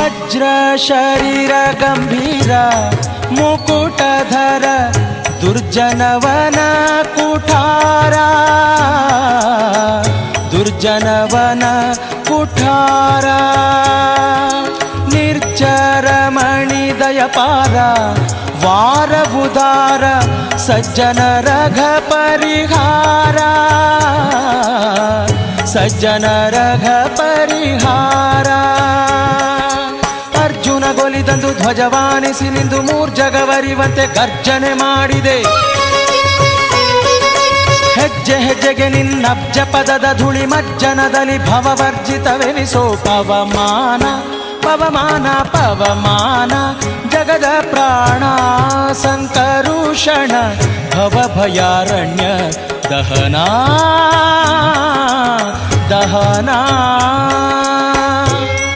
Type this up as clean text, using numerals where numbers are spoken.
ವಜ್ರ ಶರೀರ ಗಂಭೀರ ಮುಕುಟಧರ ದುರ್ಜನವನ ಕುಠಾರ ದುರ್ಜನವನ ಕುಠಾರ ನಿರ್ಜರ ಮಣಿದಯಪಾರ ವಾರಬುಧಾರ ಸಜ್ಜನ ರಘ ಪರಿಹಾರ ಸಜ್ಜನ ರಘ ಪರಿಹಾರ ಅರ್ಜುನ ಗೊಲಿದಂದು ಧ್ವಜವಾನಿಸಿ ನಿಂದು ಮೂರ್ಜಗವರಿವಂತೆ ಗರ್ಜನೆ ಮಾಡಿದೆ ಹೆಜ್ಜೆ ಹೆಜ್ಜೆಗೆ ನಿನ್ನಬ್ಜ ಪದದ ಧೂಳಿ ಮಜ್ಜನದಲ್ಲಿ ಭವವರ್ಜಿತವೆನಿಸೋ ಪವಮಾನ ಪವಮಾನ ಪವಮಾನ ಜಗದ ಪ್ರಾಣ ಸಂಕರುಷಣ ಭವಭಯಾರಣ್ಯ ದಹನಾ ದಹನಾ